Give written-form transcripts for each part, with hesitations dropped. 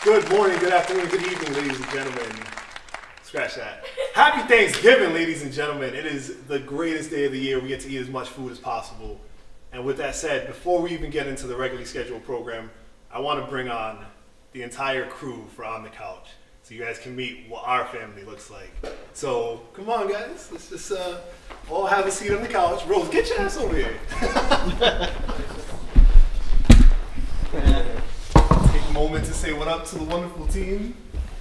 Good morning, good afternoon, good evening, ladies and gentlemen. Scratch that. Happy Thanksgiving, ladies and gentlemen. It is the greatest day of the year. We get to eat as much food as possible. And with that said, before we even get into the regularly scheduled program, I want to bring on the entire crew for On the Couch so you guys can meet what our family looks like. So, come on, guys. Let's just all have a seat on the couch. Rose, get your ass over here. Take a moment to say what up to the wonderful team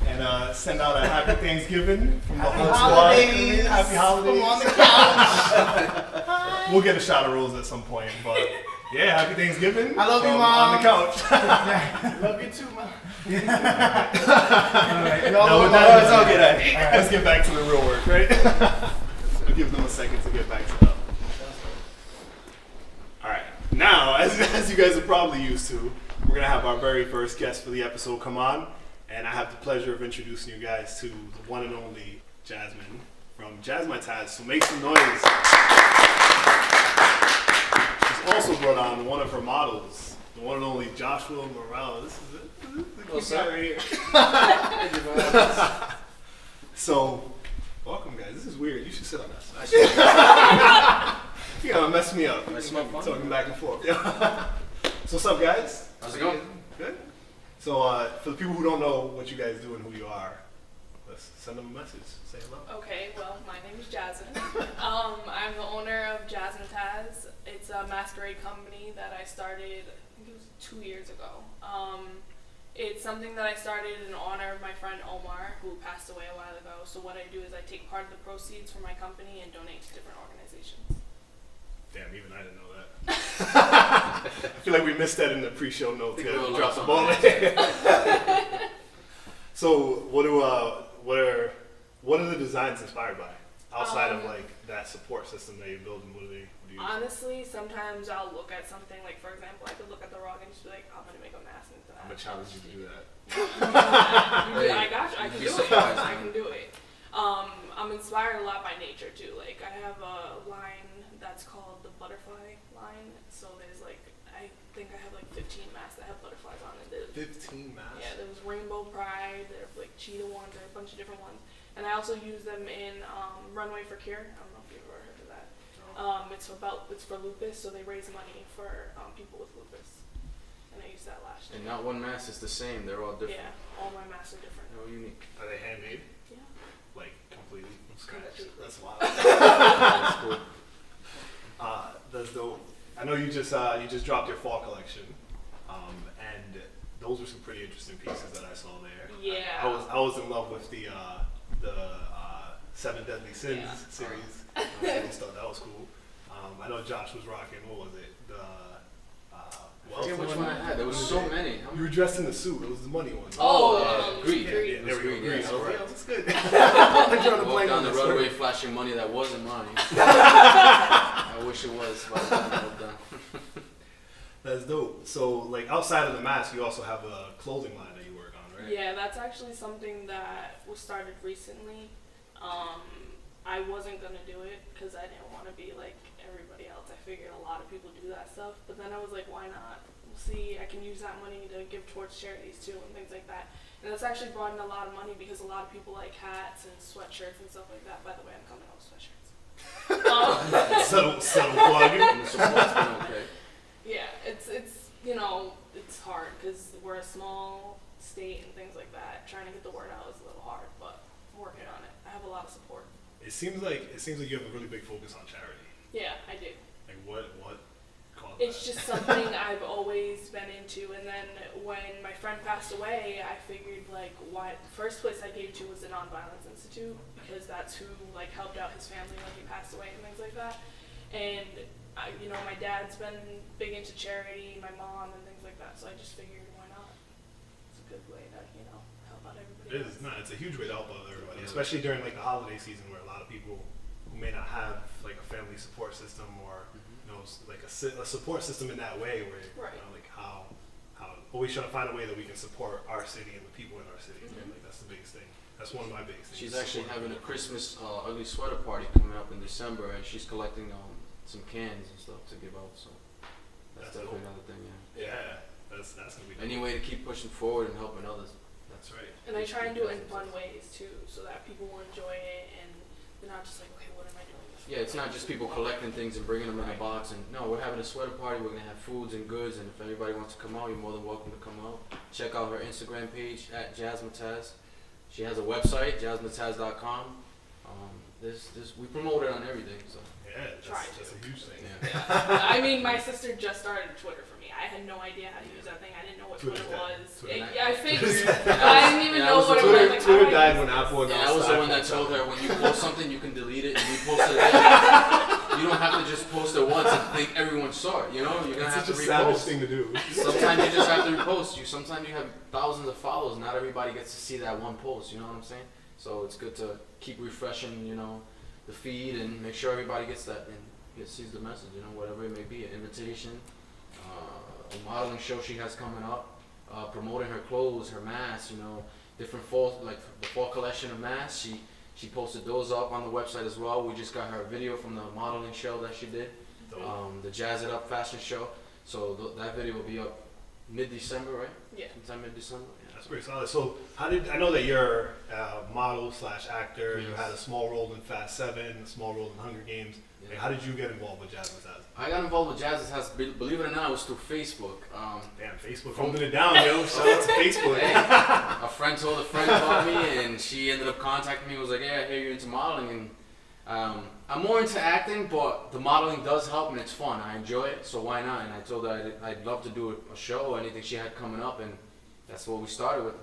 and send out a happy Thanksgiving from the whole squad. Happy holidays. On the couch. We'll get a shot of Rose at some point, but yeah, happy Thanksgiving. I love you, Mom. On the couch. Love you too, Mom. Let's get back to the real work, right? I'll give them a second to get back to that. All right. Now, as you guys are probably used to, we're going to have our very first guest for the episode come on. And I have the pleasure of introducing you guys to the one and only Jazmin from JazMyTaz. So make some noise. She's also brought on one of her models, the one and only Joshua Morel. This is it. What's up right here? So, welcome guys. This is weird. You should sit on that side. You're gonna mess me up. Talking back and forth. So what's up, guys? How's it going? Good. So for the people who don't know what you guys do and who you are, let's send them a message. Say hello. Okay, well, my name is Jazmin. I'm the owner of JazMyTaz. It's a masquerade company that I started, I think it was 2 years ago. It's something that I started in honor of my friend Omar, who passed away a while ago. So what I do is I take part of the proceeds from my company and donate to different organizations. Damn, even I didn't know that. I feel like we missed that in the pre-show notes. Drop the ball. So, what are the designs inspired by? Outside of like that support system that you're building, what do you use? Honestly, sometimes I'll look at something like, for example, I could look at the rug and just be like, I'm gonna make a mask into that. I'm gonna challenge you to do that. I got you. I can do it. I can do it. I'm inspired a lot by nature too. Like I have a line that's called the butterfly line. So there's like, I think I have like 15 masks that have butterflies on it. 15 masks? Yeah, there was Rainbow Pride, there are like cheetah ones, there are a bunch of different ones. And I also use them in Runway for Cure. I don't know if you've ever heard of that. It's for lupus, so they raise money for people with lupus. And I used that last year. And not one mask is the same, they're all different. Yeah, all my masks are different. They're all unique. Are they handmade? Yeah. Like completely from scratch? Completely. That's wild. That's cool. That's dope. I know you just dropped your fall collection, and those were some pretty interesting pieces that I saw there. Yeah. I was in love with the 7 Deadly Sins series. I just thought that was cool. I know Josh was rocking. What was it? I forget which one I had. There was so many. You were dressed in the suit. It was the money one. Greed. Yeah, there we go. Greed. Yes, I was like, correct. oh, that's good. Walked down the roadway flashing money that wasn't mine. I wish it was, but well done. That's dope. So, like, outside of the mask, you also have a clothing line that you work on, right? Yeah, that's actually something that was started recently. I wasn't gonna do it because I didn't want to be like everybody else. I figured a lot of people do that stuff, but then I was like, why not? See, I can use that money to give towards charities too and things like that. And that's actually brought in a lot of money because a lot of people like hats and sweatshirts and stuff like that. By the way, I'm coming out with sweatshirts. Subtle plug. Okay. Yeah, it's it's hard because we're a small state and things like that. Trying to get the word out is a little hard, but I'm working on it. I have a lot of support. It seems like you have a really big focus on charity. Yeah, I do. Like what caused It's that? just something I've always been into, and then when my friend passed away, I figured like why the first place I gave to was the Nonviolence Institute because that's who like helped out his family when he passed away and things like that. And my dad's been big into charity, my mom and things like that, so I just figured why not? It's a good way to help out everybody. It is. No, it's a huge way to help out everybody, especially during like the holiday season where a lot of people who may not have like a family support system or like a support system in that way where like how always trying to find a way that we can support our city and the people in our city. And, like that's the biggest thing. That's one of my biggest things. She's actually having a Christmas ugly sweater party coming up in December, and she's collecting some cans and stuff to give out. So that's definitely another thing. Yeah, that's gonna be. Any way to keep pushing forward and helping others. That's right. And I try and do it in fun ways too, so that people will enjoy it and they're not just like, okay, what am I doing this for? Yeah, it's not just people collecting things and bringing them in a box. And no, we're having a sweater party. We're gonna have foods and goods. And if anybody wants to come out, you're more than welcome to come out. Check out her Instagram page at JazMyTaz. She has a website, JazMyTaz.com. We promote it on everything. So Yeah, that's a huge thing. yeah. I mean, my sister just started Twitter for me. I had no idea how to use that thing. I didn't know what Twitter was. I figured. I didn't even know what it was. Like, Twitter died when Apple announced. Yeah, I was the one that told her when you post something, you can delete it and repost it again. You don't have to just post it once and think everyone saw it. You know, you're gonna have to repost. It's such a savage repost. thing to do. Sometimes you just have to repost. Sometimes you have thousands of followers. Not everybody gets to see that one post. You know what I'm saying? So it's good to keep refreshing, you know, the feed and make sure everybody gets that and sees the message. You know, whatever it may be, an invitation, a modeling show she has coming up, promoting her clothes, her masks. You know, different fall, like the fall collection of masks. She posted those up on the website as well. We just got her video from the modeling show that she did, the Jazz It Up fashion show. So that video will be up mid-December, right? Yeah. Sometime mid-December. Yeah. That's pretty solid. So I know that you're a model / actor. You had a small role in Fast 7, a small role in Hunger Games. Yeah. Like, how did you get involved with JazMyTaz? I got involved with JazMyTaz, believe it or not, it was through Facebook. Damn, Facebook holding it down, yo. Shout out to Facebook. Hey, a friend told a friend about me, and she ended up contacting me. Was like, "Yeah, I hear you're into modeling." And I'm more into acting, but the modeling does help, and it's fun. I enjoy it, so why not? And I told her I'd love to do a show or anything she had coming up, and that's what we started with.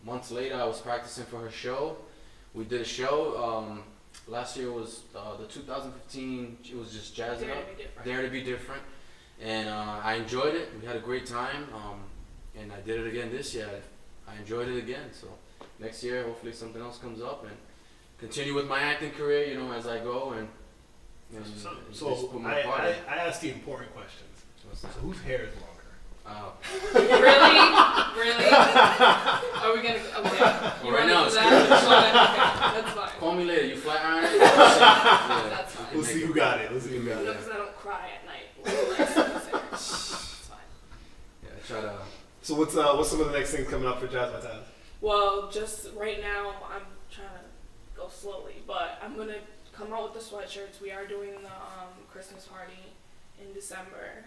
Months later, I was practicing for her show. We did a show. Last year was the 2015. It was just Jazz It Up, Dare to Be Different, and I enjoyed it. We had a great time, and I did it again this year. I enjoyed it again. So next year, hopefully, something else comes up and continue with my acting career. You know, as I go and so just put my part in. I asked the important questions. So whose hair is longer? Really? Are we gonna? Okay. Well, right now it's that? Okay, that's fine. Call me later. You flat iron it? Yeah, That's fine. We'll see who got it. Let's see who got it. Because I don't cry at night. It's fine. Yeah, I try to. So what's some of the next things coming up for JazMyTaz? Well, just right now, I'm trying to go slowly, but I'm gonna come out with the sweatshirts. We are doing the Christmas party in December.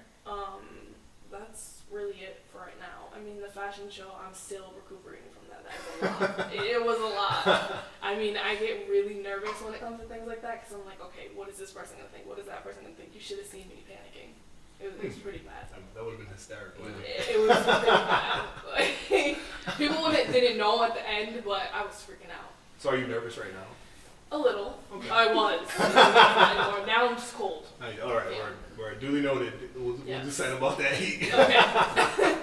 That's really it for right now. I mean, the fashion show, I'm still recuperating from that. That was a lot. It was a lot. I mean, I get really nervous when it comes to things like that because I'm like, okay, what is this person gonna think? What is that person gonna think? You should have seen me panicking. It was pretty bad. That would have been hysterical. It was pretty bad. Like, people didn't know at the end, but I was freaking out. So are you nervous right now? A little. Okay. I was. Not anymore. Now I'm just cold. All right, Yeah. we're duly noted. We'll decide about that heat. Okay.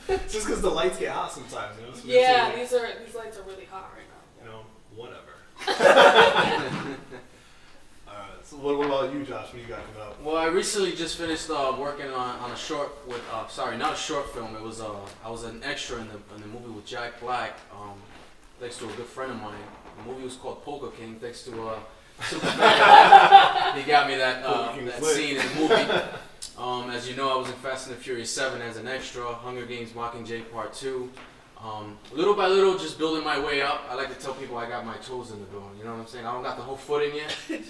It's just because the lights get hot sometimes, you know. So Yeah, these lights are really hot right now. You know, whatever. All right. So what about you, Josh? What do you got coming up? Well, I recently just finished working on a short with not a short film. It was I was an extra in the movie with Jack Black. Thanks to a good friend of mine. The movie was called Poker King. Thanks to SooperVega. He got me that scene in the movie. As you know, I was in Fast and the Furious 7 as an extra. Hunger Games Mockingjay Part 2. Little by little, just building my way up. I like to tell people I got my toes in the door. You know what I'm saying? I don't got the whole foot in yet. But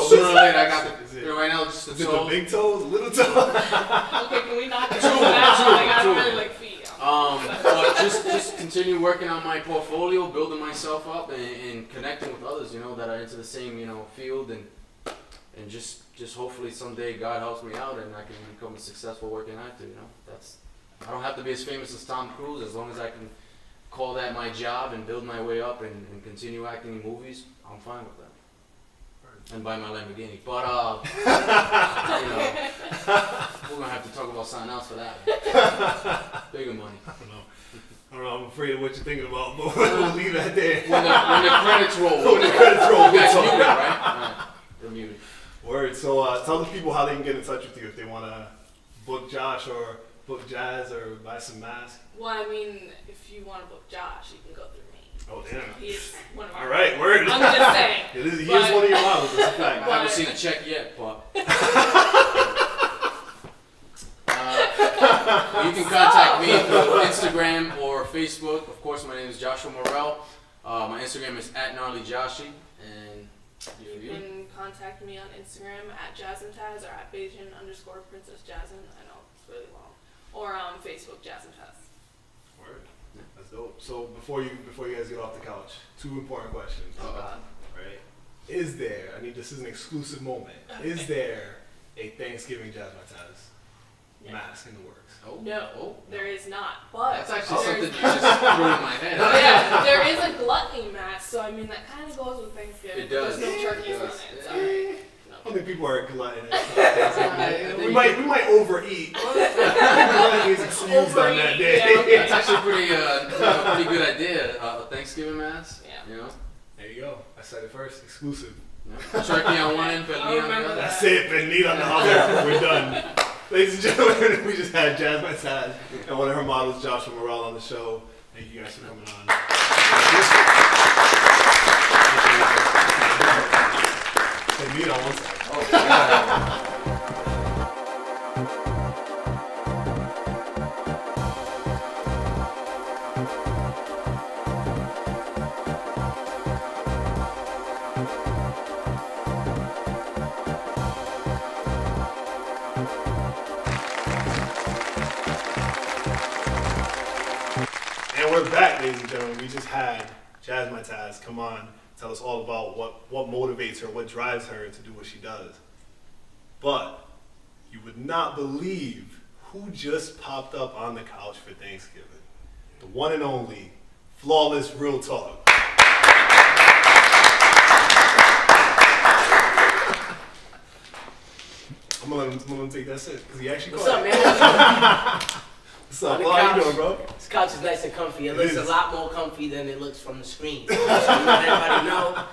sooner or later, I got the, right now, just the Is it toes. the big toes, little toes? Okay, can we knock it down? I don't really like feet. But just continue working on my portfolio, building myself up, and connecting with others, you know, that are into the same, you know, field, and just hopefully someday God helps me out and I can become a successful working actor. You know, I don't have to be as famous as Tom Cruise. As long as I can call that my job and build my way up and continue acting in movies, I'm fine with that. And buy my Lamborghini, but you know, we're gonna have to talk about something else for that. Bigger money. I don't know. I'm afraid of what you're thinking about, but we'll leave that there. When the credits roll. When the credits roll, You we'll guys talk. muted, right? You're muted. Word. So tell the people how they can get in touch with you if they want to book Josh or book Jazz or buy some masks. Well, I mean, if you want to book Josh, you can go through me. Oh, damn. He is one of our. All right, word. I'm just saying. He is But- one of your models. That's a fact. I haven't seen a check yet, but You can contact me through Instagram or Facebook. Of course, my name is Joshua Morel. My Instagram is @gnarlyjoshi. And You can contact me on Instagram @JazMyTaz or @Bayesian_Princess Jazmin. I know it's really long. Or Facebook JazMyTaz. Word. That's dope. So before you guys get off the couch, 2 important questions. Right? This is an exclusive moment. Is there a Thanksgiving JazMyTaz mask in the works? No, there is not. But that's actually something you just threw in my head. Yeah, there is a gluttony mask, so I mean that kind of goes with Thanksgiving. It does. There's no turkeys on it. It's alright. I don't think people are gluttonous. we might overeat. Gluttony is excused on that day. Yeah. That's actually pretty good idea. A Thanksgiving mask. Yeah. You know. There you go. I said it first. Exclusive. Yeah. Turkey on one end, pernil on the other. That's it. Pernil on the other. We're done. Ladies and gentlemen, we just had JazMyTaz and one of her models, Joshua Morel, on the show. Thank you guys for coming on. Say mute on one side. Oh, yeah. And we're back, ladies and gentlemen. We just had JazMyTaz come on, tell us all about what motivates her, what drives her to do what she does. But you would not believe who just popped up on the couch for Thanksgiving. The one and only, Flawless Real Talk. I'm gonna let him take that sit, because he actually What's caught up, it. man? What's up? On the Flaw? How you couch. doing, bro? This couch is nice and comfy. It looks is. a lot more comfy than it looks from the screen. So let everybody know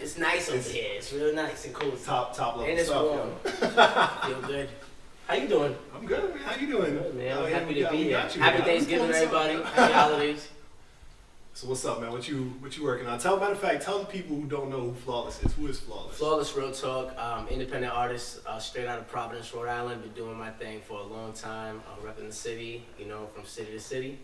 it's nice over here. It's real nice and cool. Top level And it's stuff, warm. yo. Feel good. How you doing? I'm good, man. How you doing? Good, man. Oh, I'm yeah, happy we to got- be we here. got you, Happy man. Thanksgiving, What's up, everybody. man? Happy holidays. So what's up, man? What you working on? Matter of fact, tell the people who don't know who Flawless is. Who is Flawless? Flawless Real Talk, independent artist, straight out of Providence, Rhode Island. Been doing my thing for a long time, repping the city, from city to city,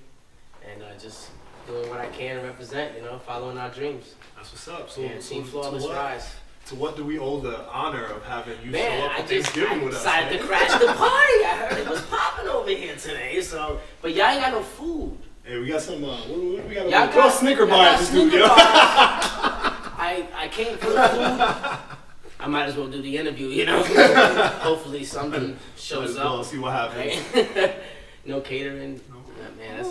and just doing what I can to represent, following our dreams. That's what's up. So, And Team Flawless Rise. To what do we owe the honor of having you show Man, up I for Thanksgiving with us? decided Man? to crash the party. I heard it was popping over here today. So, but y'all ain't got no food. Hey, we got some. What do we got? Y'all Throw a Snicker bar at this dude, Snicker yo. bars. I came for the food. I might as well do the interview, Hopefully something shows Well, up. see what happens. Right? No catering. Man, that's.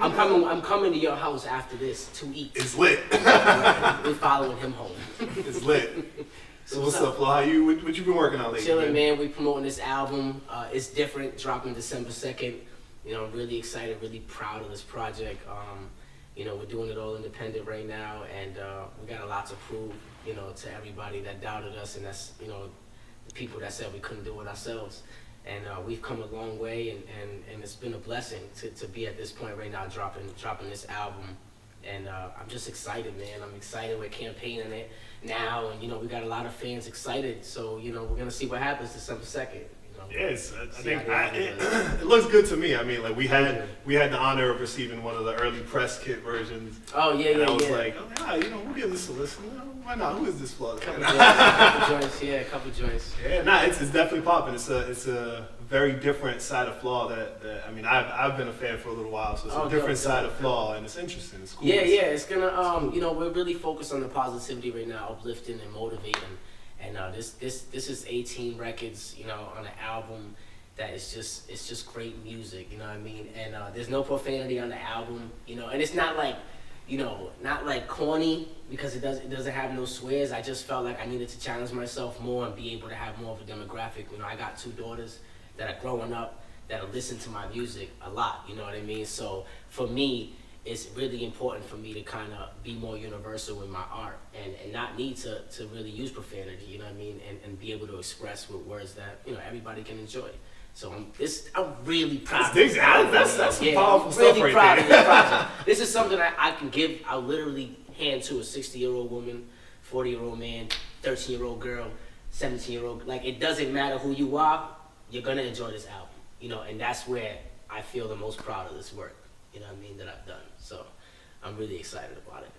I'm coming to your house after this to eat. It's lit. We're following him home. It's lit. So what's up, Flaw? What you been working on lately? Chilling, man. We promoting this album. It's different. Dropping December 2nd. I'm really excited, really proud of this project. We're doing it all independent right now, and we got a lot to prove, to everybody that doubted us, and that's, the people that said we couldn't do it ourselves. And we've come a long way, and it's been a blessing to be at this point right now, dropping this album. And I'm just excited, man. I'm excited. We're campaigning it now, and we got a lot of fans excited. So we're gonna see what happens December 2nd. Yes, I think it looks good to me. I mean, like we had the honor of receiving one of the early press kit versions. Oh yeah, and yeah, I was yeah. like, we'll give this a listen. Why not? Who is this Flaw? A couple joints. Yeah, a couple joints. Yeah, it's definitely popping. It's a very different side of Flaw that I mean I've been a fan for a little while, so it's a different side of Flaw, and it's interesting. It's cool. Yeah, it's gonna we're really focused on the positivity right now, uplifting and motivating. And this is 18 records, on an album that is just great music, you know what I mean? And there's no profanity on the album, and it's not like, not like corny because it doesn't have no swears. I just felt like I needed to challenge myself more and be able to have more of a demographic. I got 2 daughters that are growing up that'll listen to my music a lot, you know what I mean? So for me, it's really important for me to kind of be more universal in my art and not need to really use profanity, you know what I mean? And be able to express with words that, everybody can enjoy. So I'm really proud of this album. That's some Yeah, powerful I'm stuff really right proud there. of this project. This is something that I can give, I'll literally hand to a 60-year-old woman, 40-year-old man, 13-year-old girl, 17-year-old. Like, it doesn't matter who you are, you're going to enjoy this album. And that's where I feel the most proud of this work. You know what I mean, that I've done. So I'm really excited about it.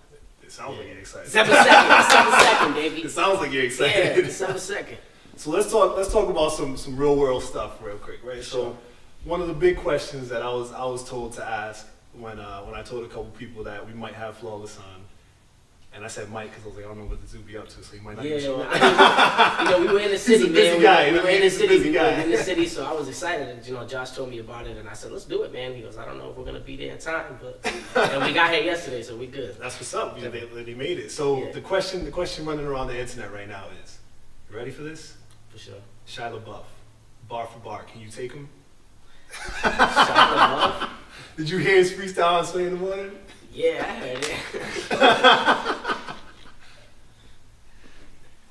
It sounds like you're excited. December 2nd, baby. It sounds like you're excited. Yeah, December 2nd. So let's talk about some real world stuff real quick, right? Sure. So one of the big questions that I was told to ask when I told a couple people that we might have Flawless on, and I said Mike because I was like, I don't know what the zoo be up to, so he might not even show up. You know, we were in the city, He's a busy man. guy. We were in the He's a city. busy We were guy. in the city, so I was excited. And, you know, Josh told me about it, and I said, let's do it, man. He goes, I don't know if we're gonna be there in time, but and we got here yesterday, so we good. That's what's up. They made it. So Yeah. the question running around the internet right now is, you ready for this? For sure. Shia LaBeouf, bar for bar. Can you take him? Shia LaBeouf? Did you hear his freestyle on Sway in the Morning? Yeah, I heard it.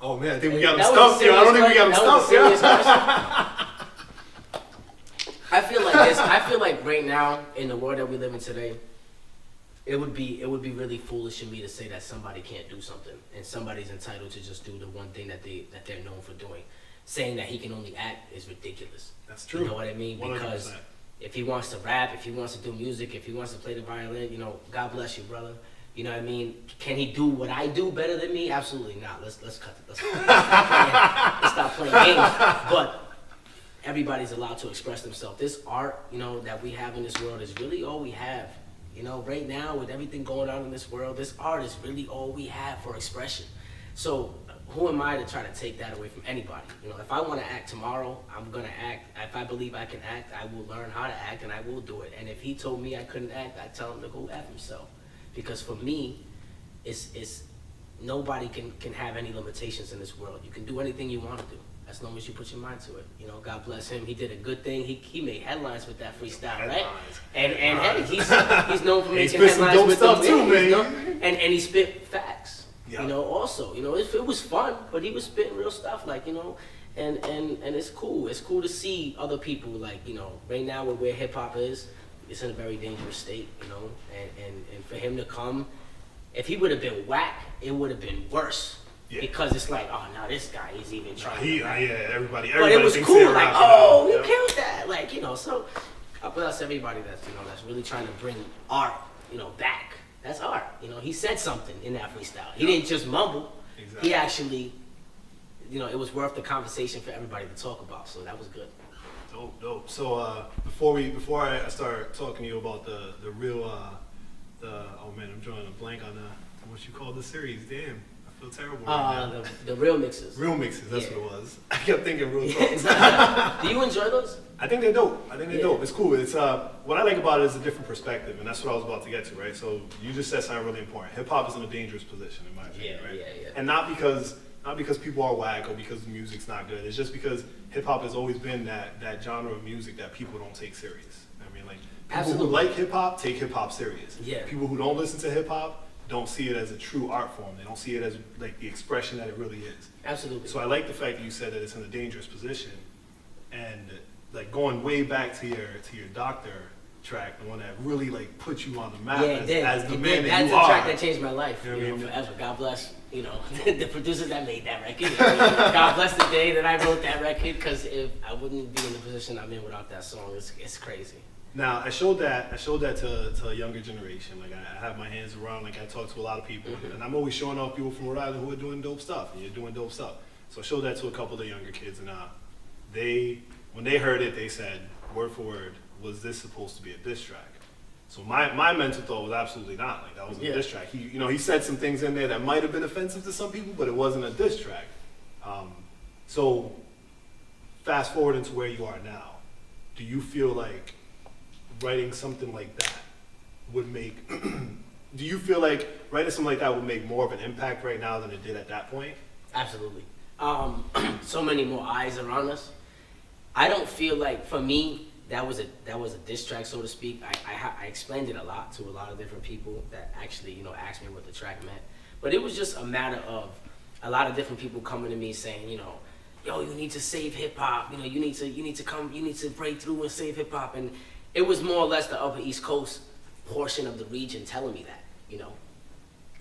Oh man, I think we got him That was a stumped. Yo, I don't think we got him That was a stumped. serious question. I feel like this. I feel like right now in the world that we live in today, it would be really foolish of me to say that somebody can't do something and somebody's entitled to just do the one thing that they're known for doing. Saying that he can only act is ridiculous. That's true. You know what I mean? 100%. Because if he wants to rap, if he wants to do music, if he wants to play the violin, you know, God bless you, brother. You know what I mean? Can he do what I do better than me? Absolutely not. Let's cut it. Let's stop playing games. But everybody's allowed to express themselves. This art, you know, that we have in this world is really all we have. You know, right now with everything going on in this world, this art is really all we have for expression. So who am I to try to take that away from anybody? You know, if I want to act tomorrow, I'm gonna act. If I believe I can act, I will learn how to act and I will do it. And if he told me I couldn't act, I'd tell him to go F himself. Because for me, it's nobody can have any limitations in this world. You can do anything you want to do as long as you put your mind to it. You know, God bless him. He did a good thing. He made headlines with that freestyle, right? And hey, he's known for making spit some headlines dope with stuff them, too, man. man. You know? And he spit facts. Yeah. You know, also, you know, it was fun, but he was spitting real stuff, like, you know, and it's cool. It's cool to see other people, like, you know, right now where hip hop is, it's in a very dangerous state, you know, and for him to come, if he would have been whack, it would have been worse. Yeah. Because it's like, oh, now this guy is even trying to rap. Everybody But it was thinks cool, they're like, rapping oh, now. you killed that, like, you know, so God bless everybody that's, you know, that's really trying to bring art, you know, back. That's art, you know, he said something in that freestyle. He didn't just mumble, Exactly. he actually, you know, it was worth the conversation for everybody to talk about, so that was good. Dope. So before I start talking to you about the real oh man, I'm drawing a blank on what you call the series. Damn, I feel terrible right now. The real mixes. Real mixes, that's Yeah. what it was. I kept thinking real Yeah, talk. do you enjoy those? I think they're dope. They're Yeah. dope. It's cool. It's what I like about it is a different perspective, and that's what I was about to get to, right? So you just said something really important. Hip hop is in a dangerous position, in my opinion, right? Yeah. And not because people are whack or because the music's not good. It's just because hip hop has always been that genre of music that people don't take serious. I mean, like people Absolutely. who like hip hop take hip hop serious. Yeah. People who don't listen to hip hop don't see it as a true art form. They don't see it as like the expression that it really is. Absolutely. So I like the fact that you said that it's in a dangerous position, and like going way back to your Doctor track, the one that really like put you on the map as the man that That's you a are. track that changed my life, You know what I mean? forever. God bless, you know, the producers that made that record. God bless the day that I wrote that record, because if I wouldn't be in the position I'm in without that song, it's crazy. Now I showed that to a younger generation. Like I have my hands around, like I talk to a lot of people, and I'm always showing off people from Rhode Island who are doing dope stuff, and you're doing dope stuff. So I showed that to a couple of the younger kids, and when they heard it, they said word for word, was this supposed to be a diss track? So my mental thought was absolutely not. Like that was a diss track. He said some things in there that might have been offensive to some people, but it wasn't a diss track. So fast forward into where you are now, do you feel like writing something like that would make? Do you feel like writing something like that would make more of an impact right now than it did at that point? Absolutely. So many more eyes are on us. I don't feel like, for me, that was a diss track, so to speak. I explained it a lot to a lot of different people that actually, you know, asked me what the track meant. But it was just a matter of a lot of different people coming to me saying, you know, yo, you need to save hip hop. You know, you need to break through and save hip hop. And it was more or less the Upper East Coast portion of the region telling me that, you know.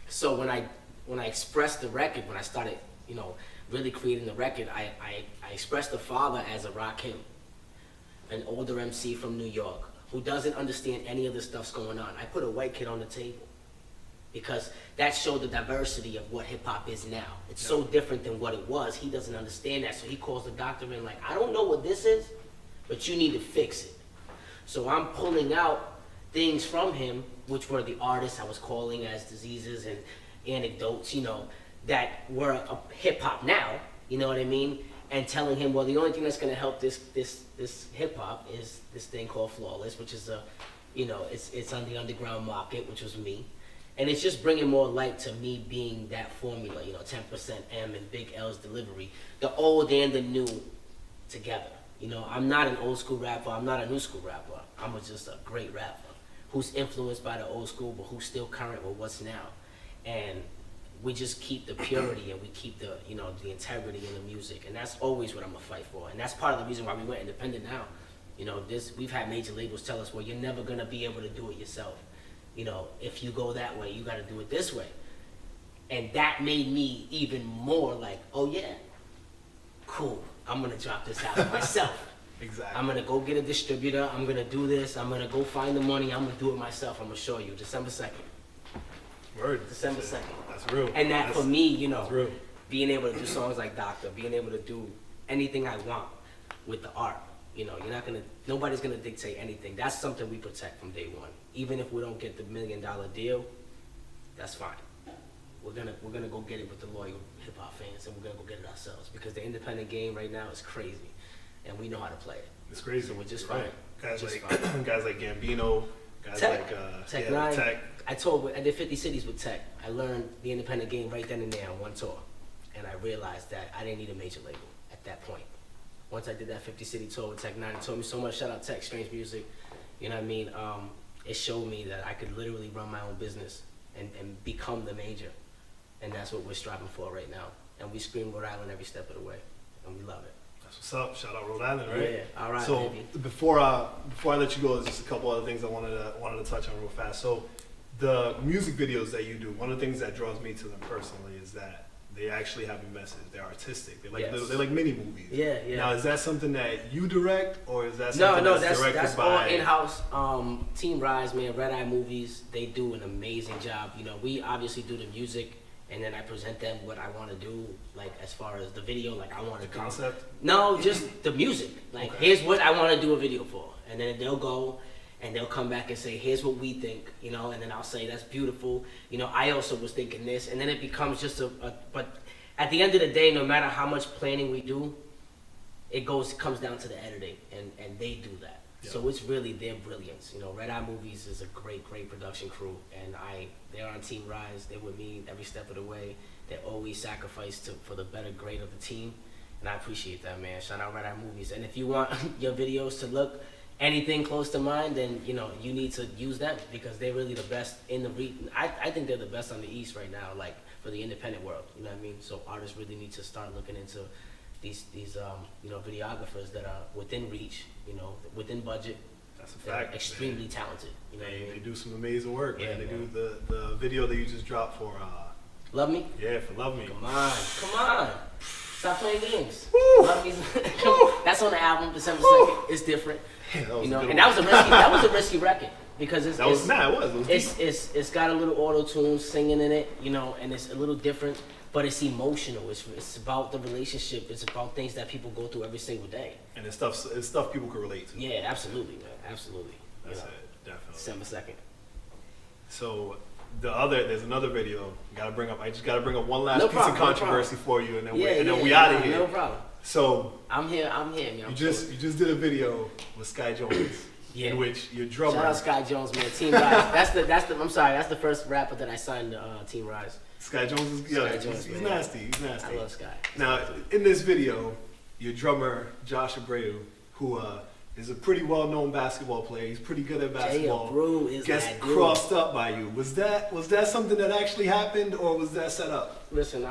So when I expressed the record, when I started, you know, really creating the record, I expressed the father as a Rakim, an older MC from New York, who doesn't understand any of the stuff's going on. I put a white kid on the table because that showed the diversity of what hip hop is now. It's so different than what it was. He doesn't understand that, so he calls the doctor in like, I don't know what this is, but you need to fix it. So I'm pulling out things from him, which were the artists I was calling as diseases and anecdotes, you know, that were a hip hop now, you know what I mean? And telling him, well, the only thing that's gonna help this hip hop is this thing called Flawless, which is it's on the underground market, which was me. And it's just bringing more light to me being that formula, 10% M and Big L's delivery, the old and the new together. I'm not an old school rapper, I'm not a new school rapper. I'm just a great rapper who's influenced by the old school, but who's still current with what's now. And we just keep the purity and we keep the integrity in the music. And that's always what I'm gonna fight for. And that's part of the reason why we went independent now. We've had major labels tell us, well, you're never gonna be able to do it yourself. If you go that way, you gotta do it this way. And that made me even more like, oh yeah, cool, I'm gonna drop this album myself. Exactly. I'm gonna go get a distributor, I'm gonna do this, I'm gonna go find the money, I'm gonna do it myself. I'm gonna show you, December 2nd. Word. December 2nd. That's real. And for me, that's real. being able to do songs like Doctor, being able to do anything I want with the art, nobody's gonna dictate anything. That's something we protect from day one. Even if we don't get the $1 million deal, that's fine. We're gonna go get it with the loyal hip hop fans, and we're gonna go get it ourselves because the independent game right now is crazy, and we know how to play it. It's crazy. So we're just right. fine. Guys like Gambino, guys Tech. like Tech yeah, Nine. Tech. I did 50 cities with Tech. I learned the independent game right then and there on one tour, and I realized that I didn't need a major label at that point. Once I did that 50 city tour with Tech 9, it taught me so much. Shout out Tech, Strange Music. You know what I mean? It showed me that I could literally run my own business and become the major. And that's what we're striving for right now. And we scream Rhode Island every step of the way, and we love it. That's what's up. Shout out Rhode Island, right? Yeah, all right, so baby. before I let you go, there's just a couple other things I wanted to touch on real fast. So the music videos that you do, one of the things that draws me to them personally is that they actually have a message. They're artistic. They're like Yes. they're like mini movies. Yeah, yeah. Now, is that something that you direct, or is that something that's directed that's by? all in-house. Team Rise, man, Red Eye Movies, they do an amazing job. We obviously do the music, and then I present them what I want to do, like as far as the video, like I want to do. Concept? No, just the music. Like, Okay. Here's what I want to do a video for, and then they'll go and they'll come back and say, here's what we think, and then I'll say that's beautiful. I also was thinking this, and then it becomes just but at the end of the day, no matter how much planning we do, it comes down to the editing, and they do that. Yeah. So it's really their brilliance. Red Eye Movies is a great production crew, and they're on Team Rise. They're with me every step of the way. They always sacrifice for the better grade of the team, and I appreciate that, man. Shout out Red Eye Movies. And if you want your videos to look anything close to mine, then you need to use them because they're really the best in the region. I think they're the best on the East right now, like for the independent world. You know what I mean? So artists really need to start looking into these videographers that are within reach, within budget. That's a They're fact. extremely talented. You know what I They mean? do some amazing work, Yeah, man. They man. do the video that you just dropped for Love Me? for Love Me. Come on. Stop playing games. Woo! Love Me's that's on the album, December 2nd. It's different. Yeah, that was a good And one. that was a risky record because It was deep. it's got a little auto-tune singing in it, and it's a little different, but it's emotional. It's about the relationship. It's about things that people go through every single day. And it's stuff people can relate to. Yeah, absolutely, man. Absolutely. That's it, definitely. December 2nd. So there's another video. I just gotta bring up one last No piece problem, of no controversy for you, and then we yeah, out of here. No problem. So I'm here, man. you just did a video with Sky Jones, Yeah. in which your drummer. Shout out Sky Jones, man. Team Rise. That's the first rapper that I signed to Team Rise. Sky Jones is Sky Jones, he's man. nasty. He's nasty. I love Sky. Now, in this video, your drummer Josh Abreu, who is a pretty well-known basketball player, he's pretty good at basketball, Abreu is gets that dude. crossed up by you. Was that something that actually happened, or was that set up? Listen,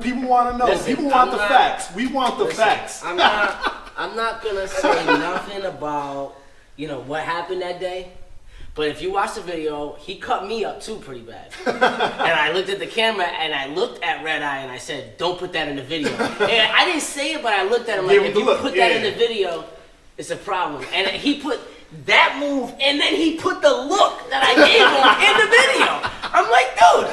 People want to know. Listen, People want I'm the not- facts. We want the facts. I'm not gonna say nothing about what happened that day. But if you watch the video, he cut me up too pretty bad. And I looked at the camera and I looked at Red Eye and I said, "Don't put that in the video." And I didn't say it, but I looked at him like, Gave him if the you look, put that yeah. in the video, it's a problem. And he put that move, and then he put the look that I gave him in the video. I'm like, dude,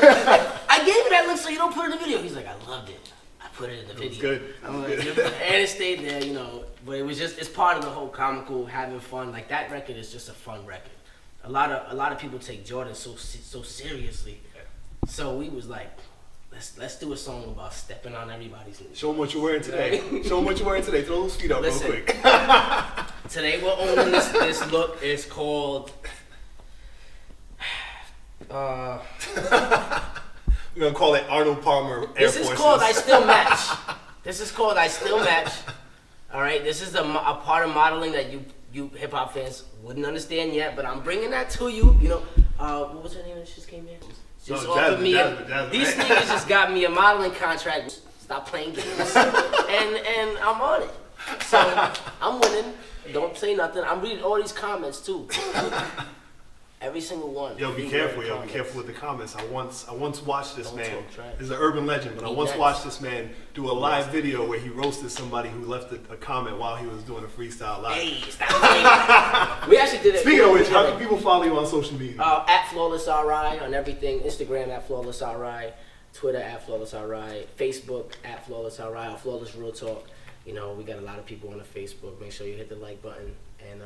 I gave you that look so you don't put it in the video. He's like, I loved it. I put it in the video. It's good. I'm like, and it stayed there, you know. But it was just, it's part of the whole comical, having fun. Like, that record is just a fun record. A lot of people take Jordan so seriously. So we was like, let's do a song about stepping on everybody's knees. Show them what you're wearing today. Show them what you're wearing today. Throw those feet up real quick. Today we're owning this look. It's called We're gonna call it Arnold Palmer Air This Forces. is called I Still Match. This is called I Still Match. All right, this is a part of modeling that you hip hop fans wouldn't understand yet, but I'm bringing that to you. You know, what was her name when she just came here? Just offered me. Jazmin, These niggas just got me a modeling contract. Stop playing games, and I'm on it. So I'm winning. Don't say nothing. I'm reading all these comments too. Every single one. Yo, be careful, yo. Be careful with the comments. I once watched this Don't man. talk trash. He's an urban legend, but I Be once nice. watched this man do a live video where he roasted somebody who left a comment while he was doing a freestyle live. Hey, stop playing. We actually did it. Speaking of which, how can people follow you on social media? At FlawlessRI on everything. Instagram at FlawlessRI. Twitter at FlawlessRI. Facebook at FlawlessRI or Flawless Real Talk. You know, we got a lot of people on the Facebook. Make sure you hit the like button and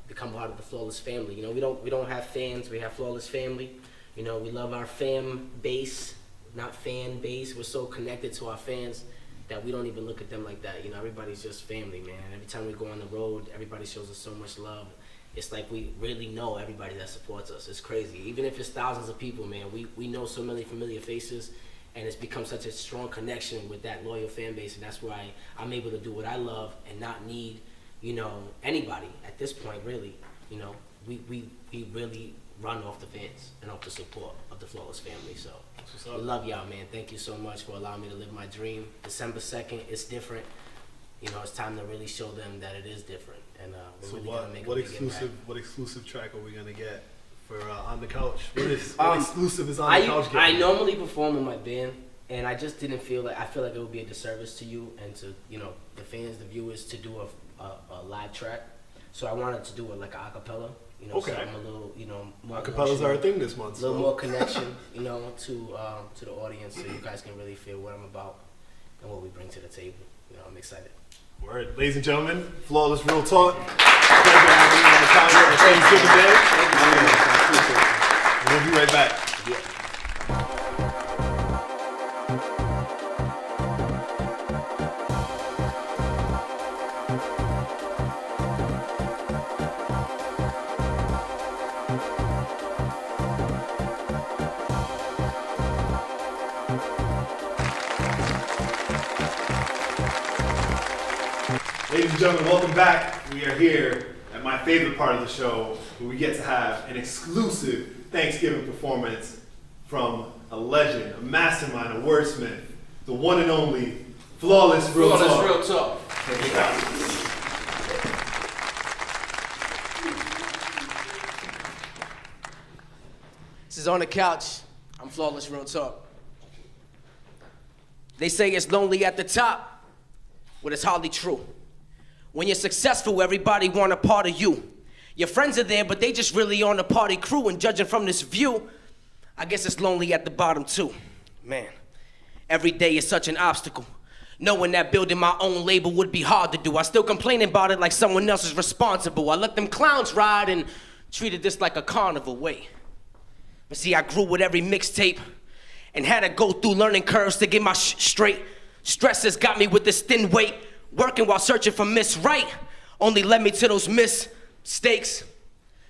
become part of the Flawless family. You know, we don't have fans. We have Flawless family. You know, we love our fam base, not fan base. We're so connected to our fans that we don't even look at them like that. You know, everybody's just family, man. Every time we go on the road, everybody shows us so much love. It's like we really know everybody that supports us. It's crazy. Even if it's thousands of people, man, we know so many familiar faces, and it's become such a strong connection with that loyal fan base, and that's why I'm able to do what I love and not need, you know, anybody at this point, really. You know, we really run off the fans and off the support of the Flawless family. So we love y'all, man. Thank you so much for allowing me to live my dream. December 2nd, it's different. You know, it's time to really show them that it is different. And we're So really gonna make what a big impact. exclusive track are we gonna get for On the Couch? What exclusive is On the Couch getting? I normally perform with my band, and I just didn't feel like, I feel like it would be a disservice to you and to, you know, the fans, the viewers, to do a live track. So I wanted to do it like a acapella, you know, Okay. something a little, you know, more Acapellas emotional, are a thing this month. a little So. more connection, you know, to the audience, so you guys can really feel what I'm about and what we bring to the table. You know, I'm excited. Word. Ladies and gentlemen, Flawless Real Talk. Pleasure having you on the couch on Thanksgiving Day. We'll be right back. Yeah. Ladies and gentlemen, welcome back. We are here at my favorite part of the show, where we get to have an exclusive Thanksgiving performance from a legend, a mastermind, a wordsmith, the one and only Flawless Real Talk. Flawless Real Talk. This is On the Couch. I'm Flawless Real Talk. They say it's lonely at the top, but it's hardly true. When you're successful, everybody want a part of you. Your friends are there, but they just really on the party crew, and judging from this view, I guess it's lonely at the bottom too. Man, every day is such an obstacle. Knowing that building my own label would be hard to do. I still complain about it like someone else is responsible. I let them clowns ride and treated this like a carnival way. But see, I grew with every mixtape and had to go through learning curves to get my straight. Stress has got me with this thin weight. Working while searching for Miss Right only led me to those mistakes.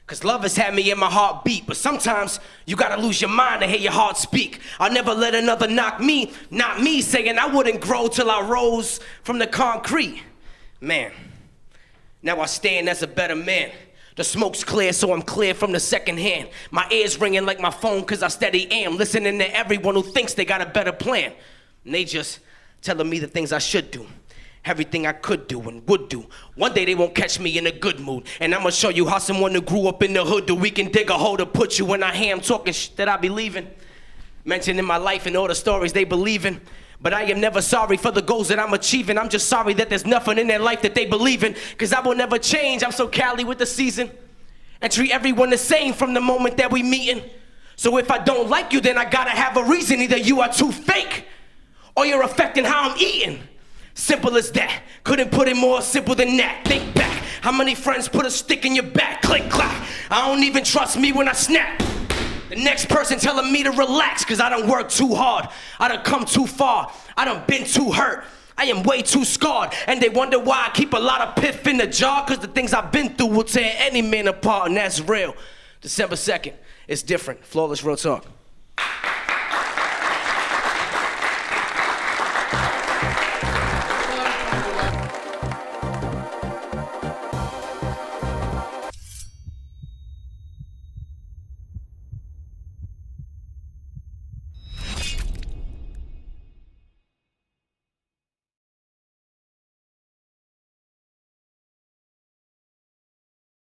Cause love has had me in my heartbeat, but sometimes you gotta lose your mind to hear your heart speak. I'll never let another knock me, not me, saying I wouldn't grow till I rose from the concrete. Man, now I stand as a better man. The smoke's clear, so I'm clear from the second hand. My ears ringing like my phone, cause I steady am, listening to everyone who thinks they got a better plan. And they just telling me the things I should do. Everything I could do and would do. One day they won't catch me in a good mood. And I'ma show you how someone who grew up in the hood do. We can dig a hole to put you in. I hear 'em talking shit that I be leaving. Mentioning my life and all the stories they believe in. But I am never sorry for the goals that I'm achieving. I'm just sorry that there's nothing in their life that they believe in. Cause I will never change, I'm so Cali with the season. and treat everyone the same from the moment that we meetin'. So if I don't like you, then I gotta have a reason. Either you are too fake, or you're affecting how I'm eating. Simple as that. Couldn't put it more simple than that. Think back. How many friends put a stick in your back? Click, clack. I don't even trust me when I snap. The next person telling me to relax, cause I done worked too hard. I done come too far. I done been too hurt. I am way too scarred. And they wonder why I keep a lot of piff in the jar, cause the things I've been through will tear any man apart, and that's real. December 2nd, it's different. Flawless Real Talk.